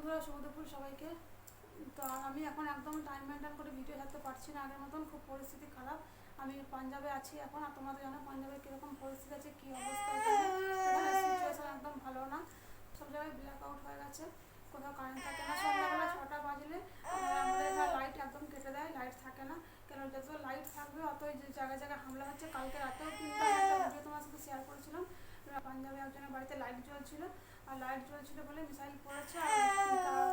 বন্ধুরা, শুভ দুপুর সবাইকে। তো আমি এখন একদম টাইম মেনটেন করে ভিডিও ছাড়তে পারছি না আগের মতন, খুব পরিস্থিতি খারাপ। আমি পাঞ্জাবে আছি এখন, আর তোমাদের জানো পাঞ্জাবে কীরকম পরিস্থিতি আছে, কী অবস্থা, এখানে সিচুয়েশান একদম ভালো না। সব জায়গায় ব্ল্যাক আউট হয়ে গেছে, কোথাও কারেন্ট থাকে না। সন্ধ্যাবেলা 6টা বাজলে আমাদের এখানে লাইট একদম কেটে দেয়, লাইট থাকে না। কেন যত লাইট থাকবে অতই যে জায়গায় জায়গায় হামলা হচ্ছে। কালকে রাতেও কিন্তু একটা ভিডিও তোমার সাথে শেয়ার করেছিলাম, পাঞ্জাবে একজনের বাড়িতে লাইট জ্বলছিল, আর লাইট জ্বলছিল বলে মিসাইল পড়েছে, আর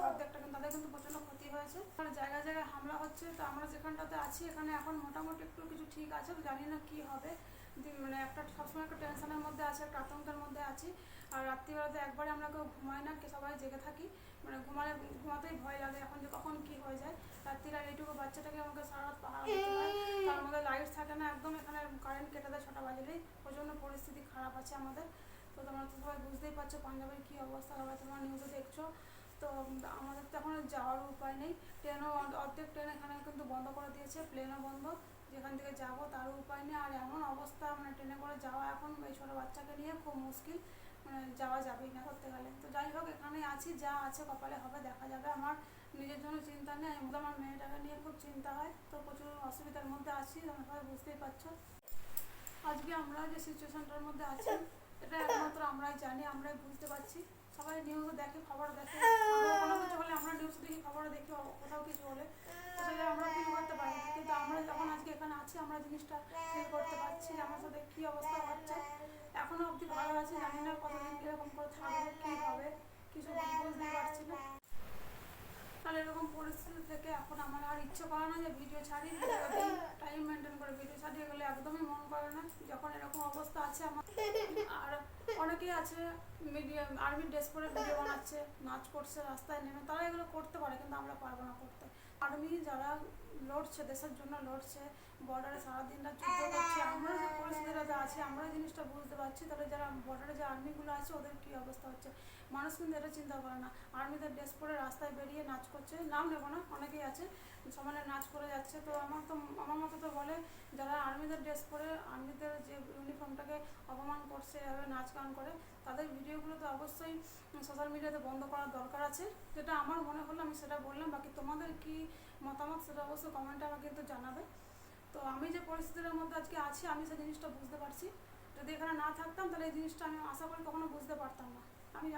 অর্ধেকটা কিন্তু তাদের কিন্তু প্রচণ্ড ক্ষতি হয়েছে। আর জায়গায় জায়গায় হামলা হচ্ছে। তো আমরা যেখানটাতে আছি এখানে এখন মোটামুটি একটু কিছু ঠিক আছে, তো জানি না কী হবে। মানে একটা সবসময় একটা টেনশনের মধ্যে আছে, একটা আতঙ্কের মধ্যে আছি। আর রাত্রিবেলাতে একবারে আমরা কেউ ঘুমাই না, সবাই জেগে থাকি। মানে ঘুমাতেই ভয় লাগে এখন যে কখন কী হয়ে যায়। রাত্রির আর এইটুকু বাচ্চাটাকে আমাকে সারা রাত পাহারা দিতে হয়। তার মধ্যে লাইট থাকে না একদম, এখানে কারেন্ট কেটে দেয় 6টা বাজলেই। প্রচণ্ড পরিস্থিতি খারাপ আছে আমাদের। তো তোমরা তো সবাই বুঝতেই পারছো পাঞ্জাবের কী অবস্থা হবে, তোমরা নিউজে দেখছো। তো আমাদের তো এখন যাওয়ার উপায় নেই। ট্রেনও অর্ধেক ট্রেন এখানে কিন্তু বন্ধ করে দিয়েছে, প্লেনও বন্ধ, যেখান থেকে যাবো তারও উপায় নেই। আর এমন অবস্থা, মানে ট্রেনে করে যাওয়া এখন এই ছোটো বাচ্চাকে নিয়ে খুব মুশকিল, মানে যাওয়া যাবেই না করতে গেলে। তো যাই হোক, এখানে আছি, যা আছে কপালে হবে, দেখা যাবে। আমার নিজের জন্য চিন্তা নেই, আমার মেয়েটাকে নিয়ে খুব চিন্তা হয়। তো প্রচুর অসুবিধার মধ্যে আছি, তোমরা সবাই বুঝতেই পারছো। আজকে আমরা যে সিচুয়েশনটার মধ্যে আছি এটা একমাত্র আমরাই জানি, আমরাই বুঝতে পারছি। সবাই নিউজে দেখে, খবর দেখে, কোনো কিছু হলে আমরা নিউজ দেখি, খবর দেখি, কোথাও কিছু হলে সেটা আমরা ফিল করতে পারি না। কিন্তু আমরা যখন আজকে এখানে আছি, আমরা জিনিসটা ফিল করতে পারছি যে আমার সাথে কী অবস্থা হচ্ছে। এখনও অবধি ভালো আছি, জানি না কতদিন কীরকম করে থাকবে, কী হবে কিছু বুঝতে পারছি না। আর এরকম পরিস্থিতি থেকে এখন আমার আর ইচ্ছে করে না যে ভিডিও ছাড়ি, টাইম মেনটেন করে ভিডিও ছাড়ি, এগুলো একদমই মন করে না যখন এরকম অবস্থা আছে আমার। আর অনেকেই আছে মিডিয়া আর্মির ড্রেস পরে ভিডিও বানাচ্ছে, নাচ করছে রাস্তায় নেমে, তারা এগুলো করতে পারে, কিন্তু আমরা পারবো না করতে। আর্মি যারা লড়ছে, দেশের জন্য লড়ছে, বর্ডারে সারাদিন রাত যুদ্ধ করছে, আমরা যে পরিস্থিতিটা আছে আমরা জিনিসটা বুঝতে পারছি। তাহলে যারা বর্ডারে যে আর্মিগুলো আছে ওদের কী অবস্থা হচ্ছে, মানুষ কিন্তু এটা চিন্তা করে না। আর্মিদের ড্রেস পরে রাস্তায় বেরিয়ে নাচ করছে, নাম নেবো না, অনেকেই আছে সমানে নাচ করে যাচ্ছে। তো আমার মতো তো বলে, যারা আর্মিদের ড্রেস পরে আর্মিদের যে ইউনিফর্মটাকে অপমান করছে, এভাবে নাচ গান করে, তাদের ভিডিওগুলো তো অবশ্যই সোশ্যাল মিডিয়াতে বন্ধ করার দরকার আছে। যেটা আমার মনে হলো আমি সেটা বললাম, বাকি তোমাদের কি মতামত সেটা অবশ্যই কমেন্টে আমাকে কিন্তু জানাবে। তো আমি যে পরিস্থিতির মধ্যে আজকে আছি, আমি সেই জিনিসটা বুঝতে পারছি। যদি এখানে না থাকতাম তাহলে এই জিনিসটা আমি আশা করি কখনো বুঝতে পারতাম না।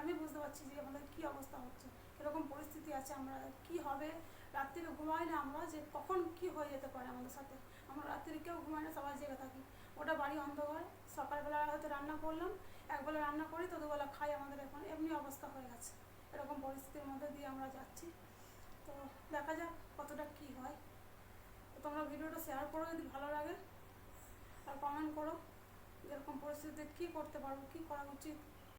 আমি বুঝতে পারছি যে আমাদের কী অবস্থা হচ্ছে, এরকম পরিস্থিতি আছে, আমরা কি হবে। রাত্রিরে ঘুমাই না আমরা, যে কখন কি হয়ে যেতে পারে আমাদের সাথে। আমরা রাত্রিরে কেউ ঘুমাই না, সবাই জেগে থাকি। ওটা বাড়ি অন্ধকার, সকালবেলা হয়তো রান্না করলাম, একবেলা রান্না করি তো দুবেলা খাই, আমাদের এখন এমনি অবস্থা হয়ে গেছে। এরকম পরিস্থিতির মধ্যে দিয়ে আমরা যাচ্ছি। তো দেখা যাক কতটা কী হয়। তো তোমরা ভিডিওটা শেয়ার করো যদি ভালো লাগে, আর কমেন্ট করো এরকম পরিস্থিতিতে কী করতে পারবো, কী করা উচিত।